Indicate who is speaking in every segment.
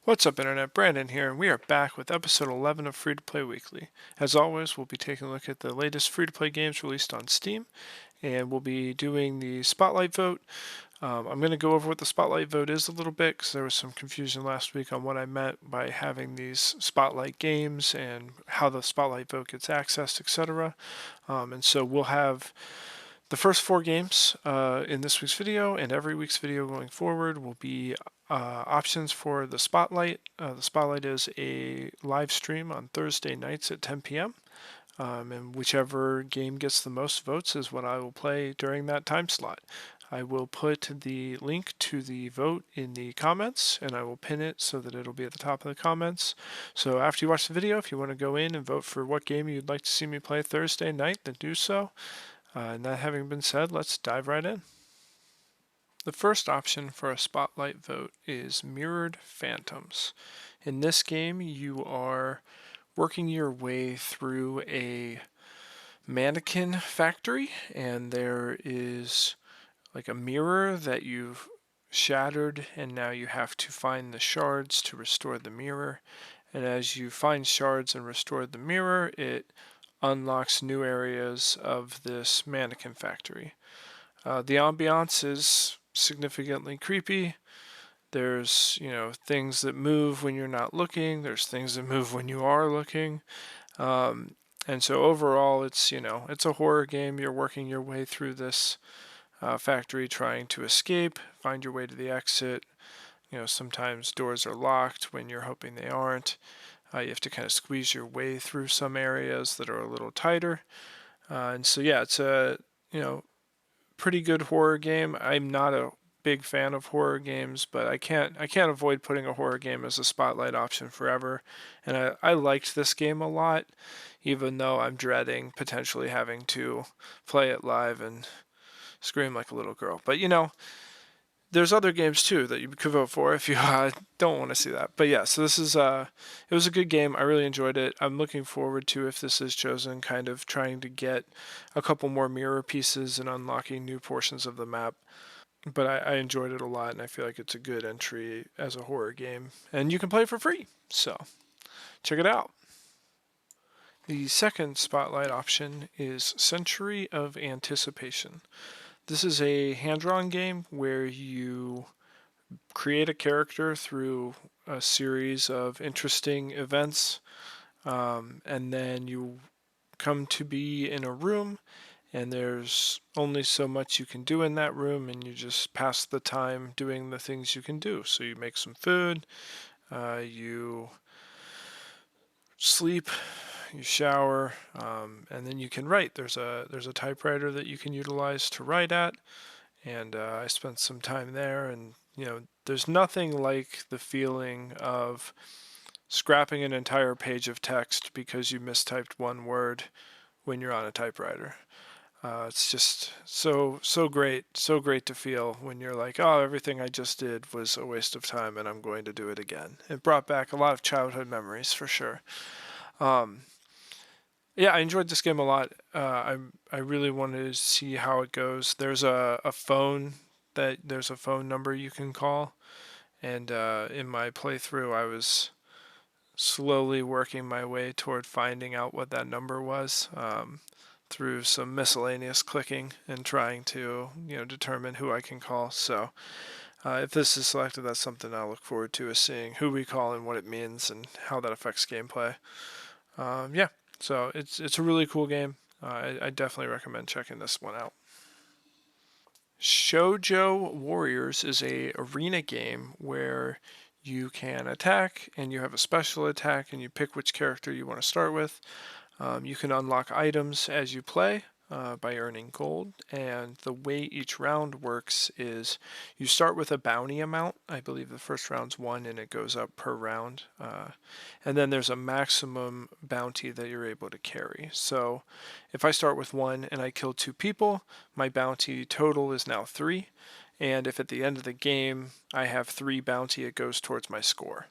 Speaker 1: What's up, Internet? Brandon here, and we are back with episode 11 of Free2Play Weekly. As always, we'll be taking a look at the latest free-to-play games released on Steam, and we'll be doing the Spotlight vote. I'm going to go over what the Spotlight vote is a little bit, because there was some confusion last week on what I meant by having these Spotlight games and how the Spotlight vote gets accessed, etc. And so we'll have the first 4 games in this week's video, and every week's video going forward will be options for the Spotlight. The Spotlight is a live stream on Thursday nights at 10 p.m. And whichever game gets the most votes is what I will play during that time slot. I will put the link to the vote in the comments, and I will pin it so that it'll be at the top of the comments. So after you watch the video, if you want to go in and vote for what game you'd like to see me play Thursday night, then do so. And that having been said, let's dive right in. The first option for a Spotlight vote is Mirrored Phantoms. In this game, you are working your way through a mannequin factory, and there is like a mirror that you've shattered, and now you have to find the shards to restore the mirror. And as you find shards and restore the mirror, it unlocks new areas of this mannequin factory. The ambiance is significantly creepy. There's, things that move when you're not looking. There's things that move when you are looking. And so overall, it's a horror game. You're working your way through this factory, trying to escape, find your way to the exit. Sometimes doors are locked when you're hoping they aren't. You have to kind of squeeze your way through some areas that are a little tighter. And so, yeah, it's a, pretty good horror game. I'm not a big fan of horror games, but I can't avoid putting a horror game as a Spotlight option forever. And I liked this game a lot, even though I'm dreading potentially having to play it live and scream like a little girl. But there's other games too that you could vote for if you don't want to see that. But yeah, so this is it was a good game. I really enjoyed it. I'm looking forward to, if this is chosen, kind of trying to get a couple more mirror pieces and unlocking new portions of the map. But I enjoyed it a lot, and I feel like it's a good entry as a horror game, and you can play it for free. So check it out. The second Spotlight option is Century of Anticipation. This is a hand-drawn game where you create a character through a series of interesting events, and then you come to be in a room, and there's only so much you can do in that room, and you just pass the time doing the things you can do. So you make some food, you sleep, you shower, and then you can write. There's a typewriter that you can utilize to write at, and I spent some time there, and there's nothing like the feeling of scrapping an entire page of text because you mistyped one word when you're on a typewriter. It's just so great to feel when you're like, oh, everything I just did was a waste of time and I'm going to do it again. It brought back a lot of childhood memories for sure. Yeah, I enjoyed this game a lot. I really wanted to see how it goes. There's a phone number you can call, and in my playthrough, I was slowly working my way toward finding out what that number was through some miscellaneous clicking and trying to determine who I can call. So if this is selected, that's something I'll look forward to, is seeing who we call and what it means and how that affects gameplay. Yeah. So it's a really cool game. I definitely recommend checking this one out. Shojo Warriors is a arena game where you can attack, and you have a special attack, and you pick which character you want to start with. You can unlock items as you play by earning gold, and the way each round works is you start with a bounty amount. I believe the first round's 1, and it goes up per round. And then there's a maximum bounty that you're able to carry. So if I start with 1 and I kill 2 people, my bounty total is now 3. And if at the end of the game I have 3 bounty, it goes towards my score.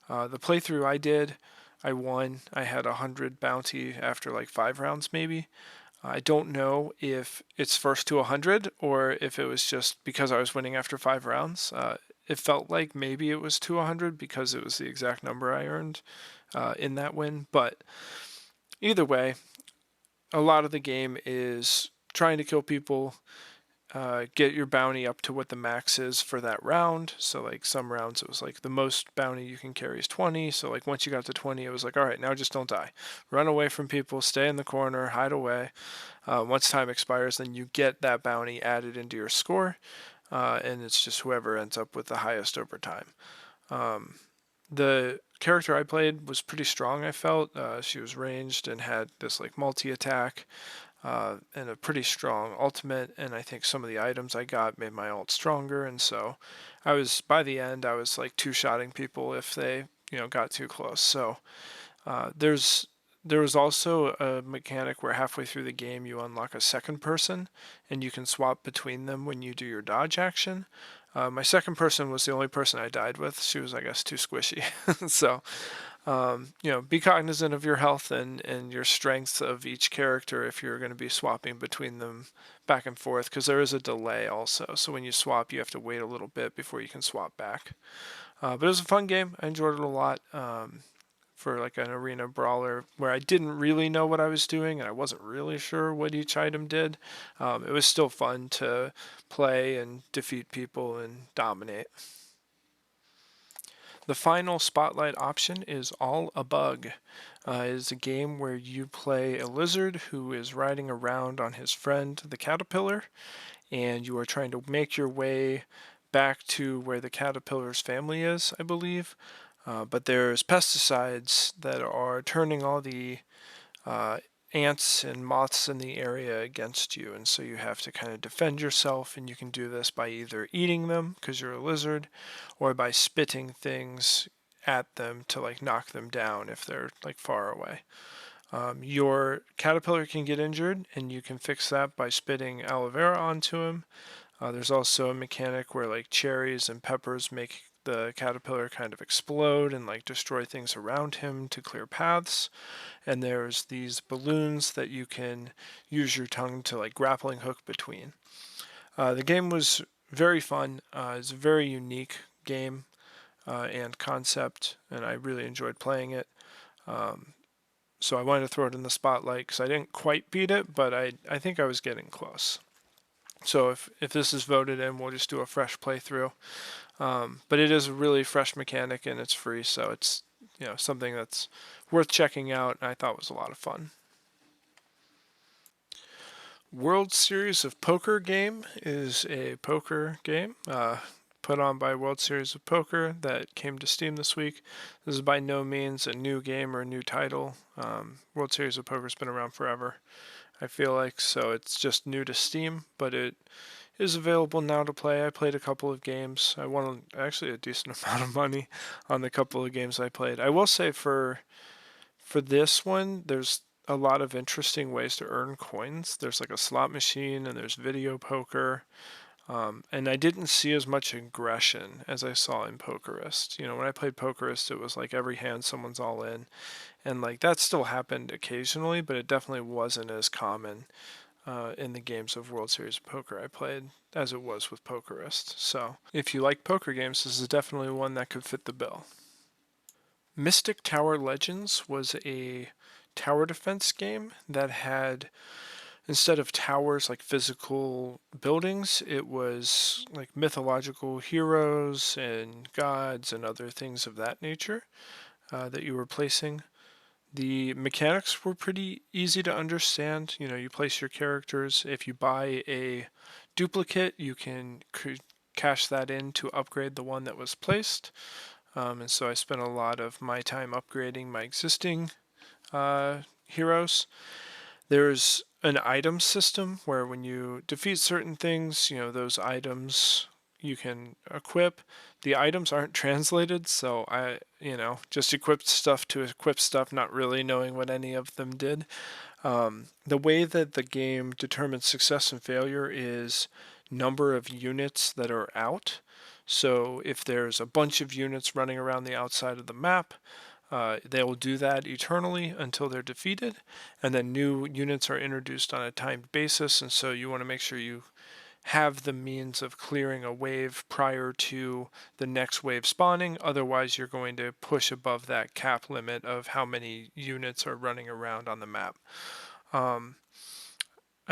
Speaker 1: The playthrough I did, I won. I had 100 bounty after like 5 rounds maybe. I don't know if it's first to 100 or if it was just because I was winning after 5 rounds. it felt like maybe it was to 100 because it was the exact number I earned in that win. But either way, a lot of the game is trying to kill people, get your bounty up to what the max is for that round. So like some rounds it was like the most bounty you can carry is 20. So like once you got to 20, it was like, all right, now just don't die. Run away from people, stay in the corner, hide away. Once time expires, then you get that bounty added into your score, and it's just whoever ends up with the highest over time. The character I played was pretty strong, I felt. She was ranged and had this like multi-attack and a pretty strong ultimate, and I think some of the items I got made my ult stronger, and so by the end I was like two-shotting people if they got too close. So there was also a mechanic where halfway through the game you unlock a second person and you can swap between them when you do your dodge action. My second person was the only person I died with. She was, I guess, too squishy. So, be cognizant of your health and your strengths of each character if you're going to be swapping between them back and forth, because there is a delay also. So when you swap, you have to wait a little bit before you can swap back. But it was a fun game. I enjoyed it a lot. For like an arena brawler where I didn't really know what I was doing and I wasn't really sure what each item did. It was still fun to play and defeat people and dominate. The final spotlight option is All Abug. It is a game where you play a lizard who is riding around on his friend, the caterpillar, and you are trying to make your way back to where the caterpillar's family is, I believe. But there's pesticides that are turning all the ants and moths in the area against you, and so you have to kind of defend yourself, and you can do this by either eating them because you're a lizard, or by spitting things at them to like knock them down if they're like far away. Your caterpillar can get injured, and you can fix that by spitting aloe vera onto him. There's also a mechanic where like cherries and peppers make the caterpillar kind of explode and like destroy things around him to clear paths. And there's these balloons that you can use your tongue to like grappling hook between. The game was very fun. It's a very unique game and concept, and I really enjoyed playing it. So I wanted to throw it in the spotlight because I didn't quite beat it, but I think I was getting close. So if this is voted in, we'll just do a fresh playthrough. But it is a really fresh mechanic and it's free, so it's something that's worth checking out, and I thought was a lot of fun. World Series of Poker game is a poker game put on by World Series of Poker that came to Steam this week. This is by no means a new game or a new title. World Series of Poker's been around forever, I feel like, so it's just new to Steam, but it is available now to play. I played a couple of games. I won actually a decent amount of money on the couple of games I played. I will say for this one, there's a lot of interesting ways to earn coins. There's like a slot machine and there's video poker. And I didn't see as much aggression as I saw in Pokerist. When I played Pokerist, it was like every hand someone's all in. And like that still happened occasionally, but it definitely wasn't as common in the games of World Series of Poker I played as it was with Pokerist. So if you like poker games, this is definitely one that could fit the bill. Mystic Tower Legends was a tower defense game that had, instead of towers like physical buildings, it was like mythological heroes and gods and other things of that nature that you were placing. The mechanics were pretty easy to understand. You place your characters. If you buy a duplicate, you can cash that in to upgrade the one that was placed. And so I spent a lot of my time upgrading my existing heroes. There's an item system where when you defeat certain things, those items you can equip. The items aren't translated, so I, just equipped stuff to equip stuff, not really knowing what any of them did. The way that the game determines success and failure is number of units that are out. So if there's a bunch of units running around the outside of the map, they will do that eternally until they're defeated, and then new units are introduced on a timed basis, and so you want to make sure you have the means of clearing a wave prior to the next wave spawning. Otherwise, you're going to push above that cap limit of how many units are running around on the map. I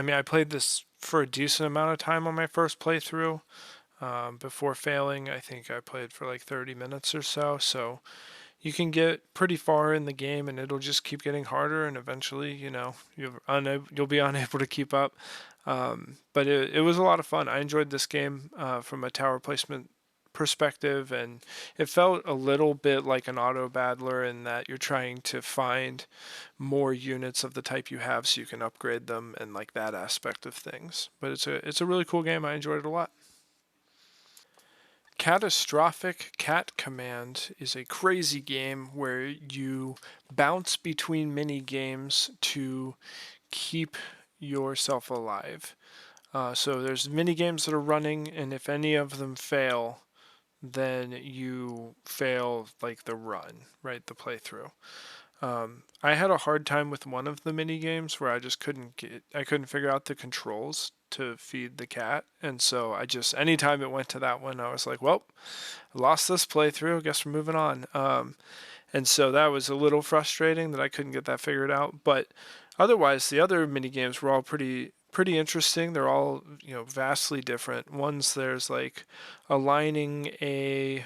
Speaker 1: mean, I played this for a decent amount of time on my first playthrough. Before failing, I think I played for like 30 minutes or so. So you can get pretty far in the game, and it'll just keep getting harder, and eventually, you'll be unable to keep up. But it was a lot of fun. I enjoyed this game from a tower placement perspective, and it felt a little bit like an auto battler in that you're trying to find more units of the type you have so you can upgrade them, and like that aspect of things. But it's a really cool game. I enjoyed it a lot. Catastrophic Cat Command is a crazy game where you bounce between mini games to keep yourself alive. So there's mini games that are running, and if any of them fail, then you fail like the run, right? The playthrough. I had a hard time with one of the mini games where I couldn't figure out the controls to feed the cat, and so anytime it went to that one, I was like, well, I lost this playthrough. I guess we're moving on. And so that was a little frustrating that I couldn't get that figured out. But otherwise, the other mini games were all pretty interesting. They're all vastly different. There's like aligning a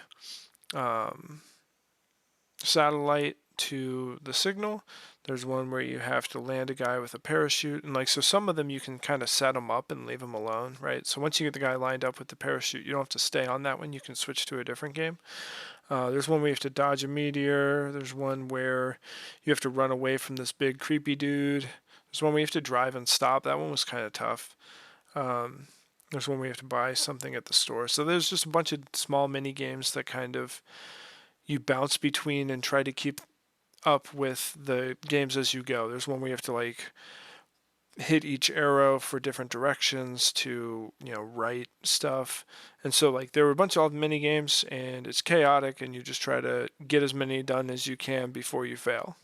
Speaker 1: satellite to the signal. There's one where you have to land a guy with a parachute, and so some of them you can kind of set them up and leave them alone, right? So once you get the guy lined up with the parachute, you don't have to stay on that one. You can switch to a different game. There's one where you have to dodge a meteor. There's one where you have to run away from this big creepy dude. There's one where you have to drive and stop. That one was kind of tough. There's one where you have to buy something at the store. So there's just a bunch of small mini games that kind of you bounce between and try to keep up with the games as you go. There's one where you have to hit each arrow for different directions to write stuff, and so there were a bunch of mini games, and it's chaotic, and you just try to get as many done as you can before you fail.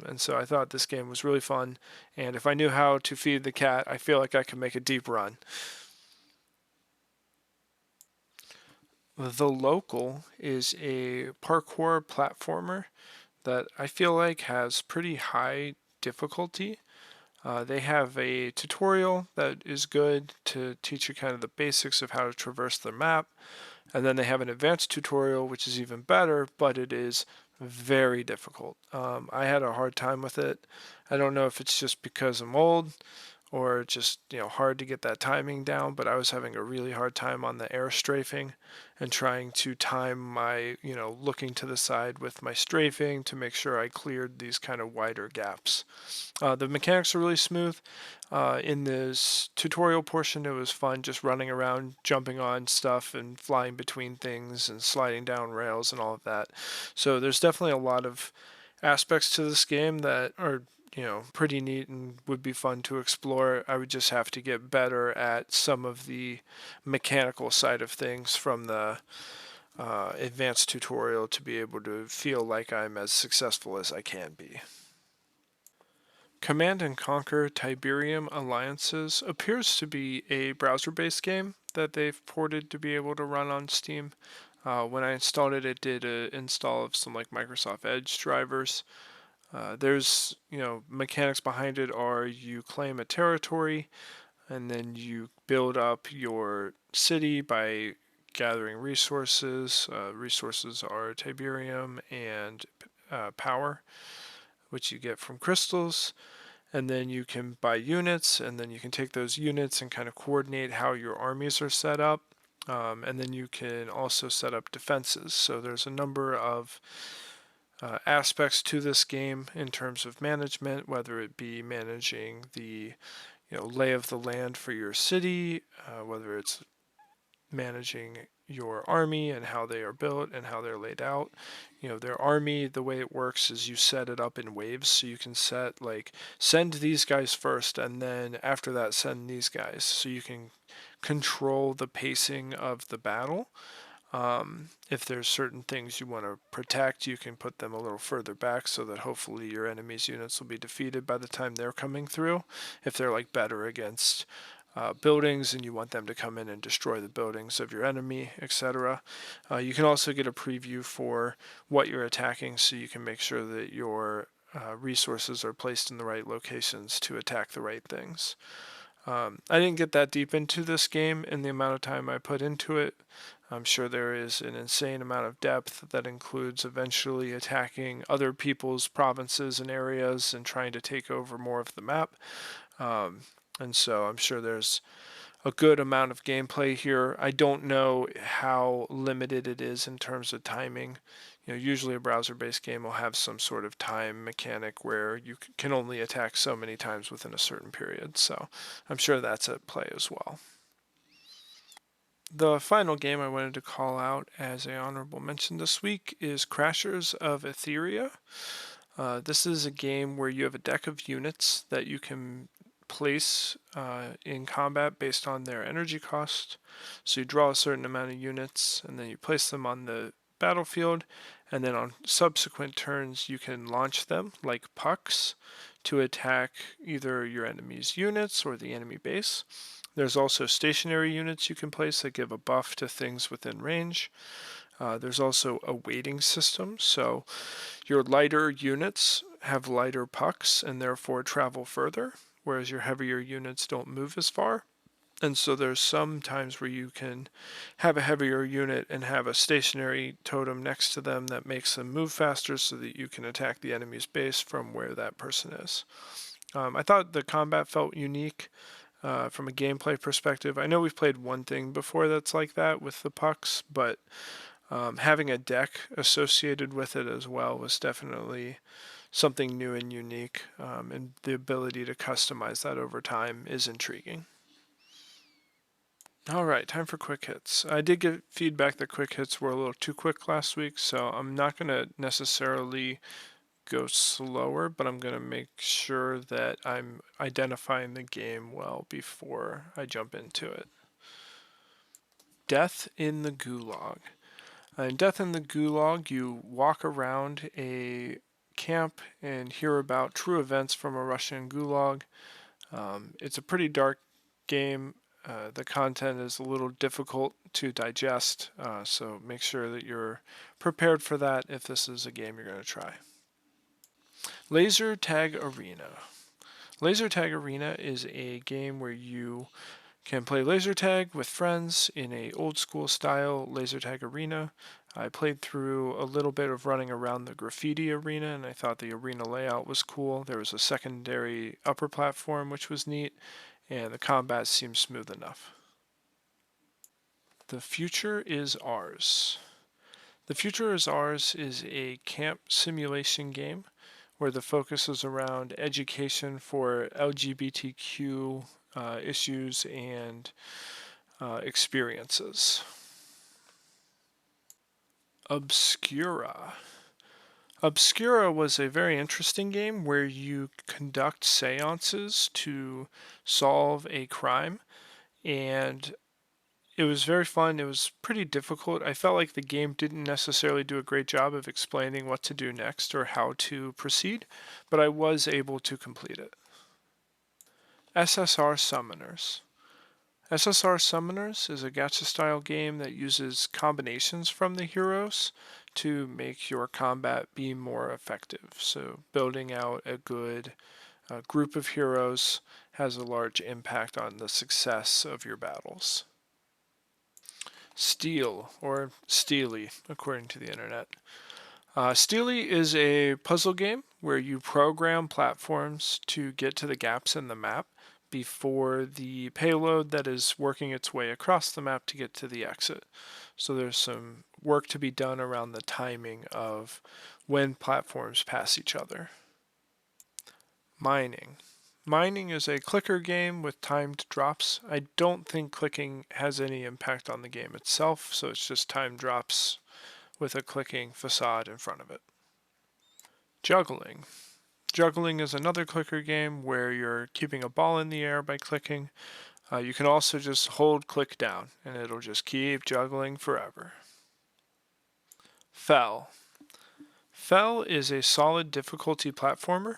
Speaker 1: And so I thought this game was really fun, and if I knew how to feed the cat, I feel like I could make a deep run. The Local is a parkour platformer that I feel like has pretty high difficulty. They have a tutorial that is good to teach you kind of the basics of how to traverse the map. And then they have an advanced tutorial, which is even better, but it is very difficult. I had a hard time with it. I don't know if it's just because I'm old or just hard to get that timing down, but I was having a really hard time on the air strafing and trying to time my looking to the side with my strafing to make sure I cleared these kind of wider gaps. The mechanics are really smooth. In this tutorial portion, it was fun just running around, jumping on stuff and flying between things and sliding down rails and all of that. So there's definitely a lot of aspects to this game that are pretty neat and would be fun to explore. I would just have to get better at some of the mechanical side of things from the advanced tutorial to be able to feel like I'm as successful as I can be. Command and Conquer Tiberium Alliances appears to be a browser-based game that they've ported to be able to run on Steam. When I installed it, it did an install of some Microsoft Edge drivers. There's, mechanics behind it are you claim a territory and then you build up your city by gathering resources. Resources are Tiberium and power, which you get from crystals. And then you can buy units, and then you can take those units and kind of coordinate how your armies are set up. And then you can also set up defenses. So there's a number of aspects to this game in terms of management, whether it be managing the lay of the land for your city, whether it's managing your army and how they are built and how they're laid out. Their army, the way it works is you set it up in waves, so you can set send these guys first, and then after that send these guys, so you can control the pacing of the battle. If there's certain things you want to protect, you can put them a little further back so that hopefully your enemy's units will be defeated by the time they're coming through, if they're better against buildings and you want them to come in and destroy the buildings of your enemy, etc. You can also get a preview for what you're attacking so you can make sure that your resources are placed in the right locations to attack the right things. I didn't get that deep into this game in the amount of time I put into it. I'm sure there is an insane amount of depth that includes eventually attacking other people's provinces and areas and trying to take over more of the map. And so I'm sure there's a good amount of gameplay here. I don't know how limited it is in terms of timing. Usually a browser-based game will have some sort of time mechanic where you can only attack so many times within a certain period. So I'm sure that's at play as well. The final game I wanted to call out as an honorable mention this week is Crashers of Aetheria. This is a game where you have a deck of units that you can place in combat based on their energy cost. So you draw a certain amount of units and then you place them on the battlefield, and then on subsequent turns you can launch them like pucks to attack either your enemy's units or the enemy base. There's also stationary units you can place that give a buff to things within range. There's also a weighting system, so your lighter units have lighter pucks and therefore travel further, whereas your heavier units don't move as far. And so there's some times where you can have a heavier unit and have a stationary totem next to them that makes them move faster so that you can attack the enemy's base from where that person is. I thought the combat felt unique from a gameplay perspective. I know we've played one thing before that's like that with the pucks, but having a deck associated with it as well was definitely something new and unique, and the ability to customize that over time is intriguing. All right, time for quick hits. I did get feedback that quick hits were a little too quick last week, so I'm not going to necessarily go slower, but I'm going to make sure that I'm identifying the game well before I jump into it. Death in the Gulag. In Death in the Gulag, you walk around a camp and hear about true events from a Russian gulag. It's a pretty dark game. The content is a little difficult to digest, so make sure that you're prepared for that if this is a game you're going to try. Laser Tag Arena. Laser Tag Arena is a game where you can play laser tag with friends in a old school style laser tag arena. I played through a little bit of running around the graffiti arena, and I thought the arena layout was cool. There was a secondary upper platform which was neat, and the combat seemed smooth enough. The Future is Ours. The Future is Ours is a camp simulation game where the focus is around education for LGBTQ issues and experiences. Obscura. Obscura was a very interesting game where you conduct seances to solve a crime, and it was very fun. It was pretty difficult. I felt like the game didn't necessarily do a great job of explaining what to do next or how to proceed, but I was able to complete it. SSR Summoners. SSR Summoners is a gacha-style game that uses combinations from the heroes to make your combat be more effective. So building out a good group of heroes has a large impact on the success of your battles. Steel, or Steely, according to the internet. Steely is a puzzle game where you program platforms to get to the gaps in the map before the payload that is working its way across the map to get to the exit. So there's some work to be done around the timing of when platforms pass each other. Mining. Mining is a clicker game with timed drops. I don't think clicking has any impact on the game itself, so it's just timed drops with a clicking facade in front of it. Juggling. Juggling is another clicker game where you're keeping a ball in the air by clicking. You can also just hold click down and it'll just keep juggling forever. Fell. Fell is a solid difficulty platformer.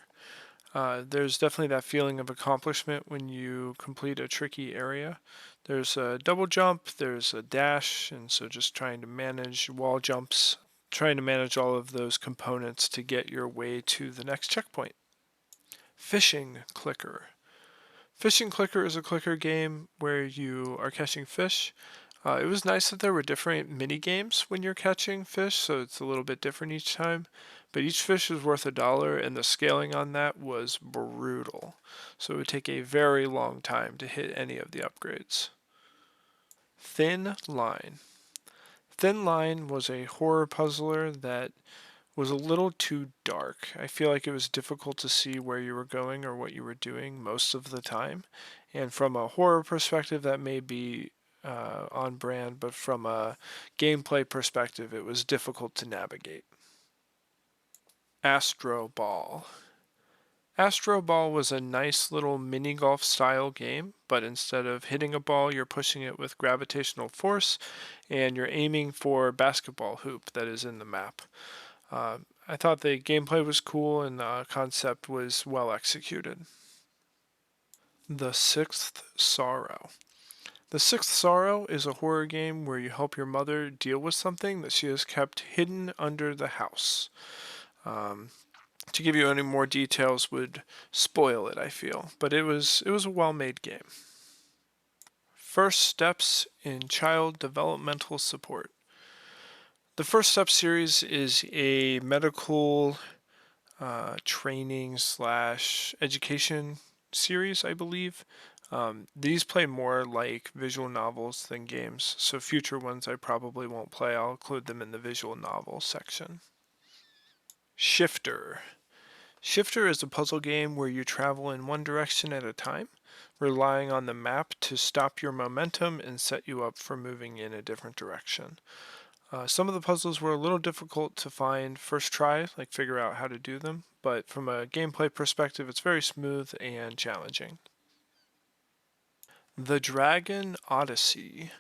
Speaker 1: There's definitely that feeling of accomplishment when you complete a tricky area. There's a double jump, there's a dash, and so just trying to manage wall jumps, trying to manage all of those components to get your way to the next checkpoint. Fishing Clicker. Fishing Clicker is a clicker game where you are catching fish. It was nice that there were different mini games when you're catching fish, so it's a little bit different each time. But each fish was worth $1, and the scaling on that was brutal. So it would take a very long time to hit any of the upgrades. Thin Line. Thin Line was a horror puzzler that was a little too dark. I feel like it was difficult to see where you were going or what you were doing most of the time. And from a horror perspective, that may be on brand, but from a gameplay perspective, it was difficult to navigate. Astro Ball. Astro Ball was a nice little mini golf style game, but instead of hitting a ball, you're pushing it with gravitational force and you're aiming for a basketball hoop that is in the map. I thought the gameplay was cool and the concept was well executed. The Sixth Sorrow. The Sixth Sorrow is a horror game where you help your mother deal with something that she has kept hidden under the house. To give you any more details would spoil it, I feel, but it was a well-made game. First Steps in Child Developmental Support. The First Step series is a medical training / education series, I believe. These play more like visual novels than games, so future ones I probably won't play. I'll include them in the visual novel section. Shifter. Shifter is a puzzle game where you travel in one direction at a time, relying on the map to stop your momentum and set you up for moving in a different direction. Some of the puzzles were a little difficult to find first try, like figure out how to do them, but from a gameplay perspective, it's very smooth and challenging. The Dragon Odyssey.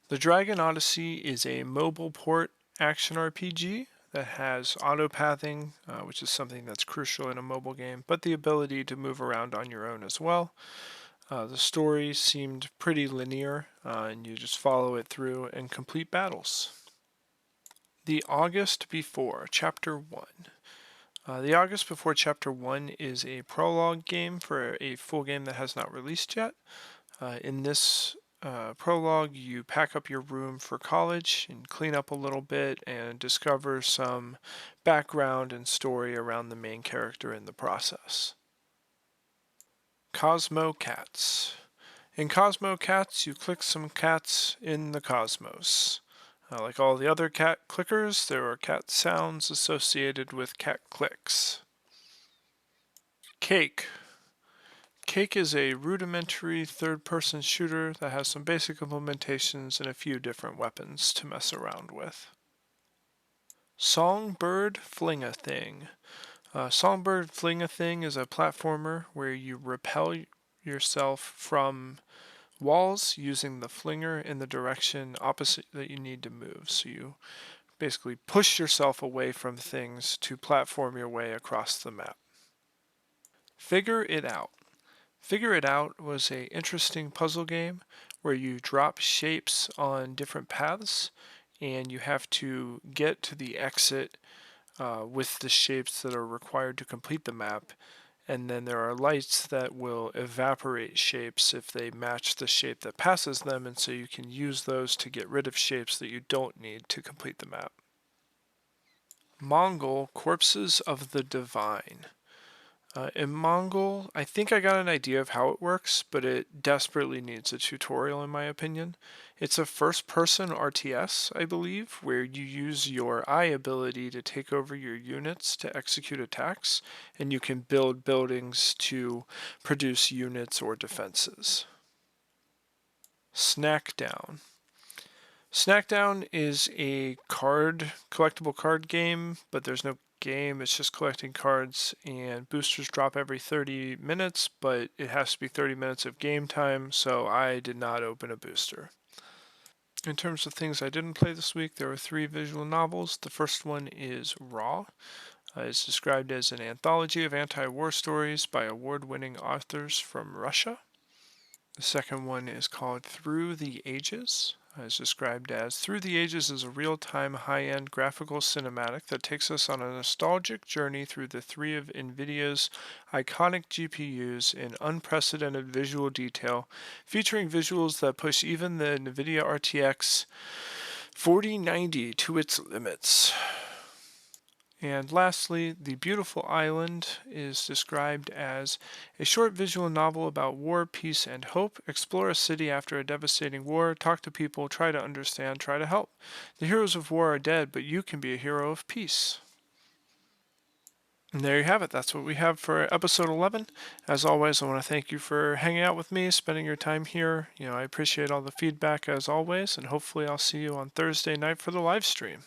Speaker 1: The Dragon Odyssey is a mobile port action RPG that has auto-pathing, which is something that's crucial in a mobile game, but the ability to move around on your own as well. The story seemed pretty linear, and you just follow it through and complete battles. The August Before, Chapter 1. The August Before Chapter 1 is a prologue game for a full game that has not released yet. In this prologue, you pack up your room for college and clean up a little bit and discover some background and story around the main character in the process. Cosmo Cats. In Cosmo Cats, you click some cats in the cosmos. Like all the other cat clickers, there are cat sounds associated with cat clicks. Cake. Cake is a rudimentary third-person shooter that has some basic implementations and a few different weapons to mess around with. Songbird Fling-A-Thing. Songbird Fling-A-Thing is a platformer where you repel yourself from walls using the flinger in the direction opposite that you need to move. So you basically push yourself away from things to platform your way across the map. Figure It Out. Figure It Out was an interesting puzzle game where you drop shapes on different paths and you have to get to the exit with the shapes that are required to complete the map. And then there are lights that will evaporate shapes if they match the shape that passes them, and so you can use those to get rid of shapes that you don't need to complete the map. Mongol Corpses of the Divine. In Mongol, I think I got an idea of how it works, but it desperately needs a tutorial in my opinion. It's a first-person RTS, I believe, where you use your eye ability to take over your units to execute attacks, and you can build buildings to produce units or defenses. Snackdown. Snackdown is a collectible card game, but there's no game. It's just collecting cards, and boosters drop every 30 minutes, but it has to be 30 minutes of game time, so I did not open a booster. In terms of things I didn't play this week, there were 3 visual novels. The first one is Raw. It's described as an anthology of anti-war stories by award-winning authors from Russia. The second one is called Through the Ages. It's described as Through the Ages is a real-time, high-end graphical cinematic that takes us on a nostalgic journey through the three of NVIDIA's iconic GPUs in unprecedented visual detail, featuring visuals that push even the NVIDIA RTX 4090 to its limits. And lastly, The Beautiful Island is described as a short visual novel about war, peace, and hope. Explore a city after a devastating war, talk to people, try to understand, try to help. The heroes of war are dead, but you can be a hero of peace. And there you have it. That's what we have for episode 11. As always, I want to thank you for hanging out with me, spending your time here. I appreciate all the feedback as always, and hopefully I'll see you on Thursday night for the live stream.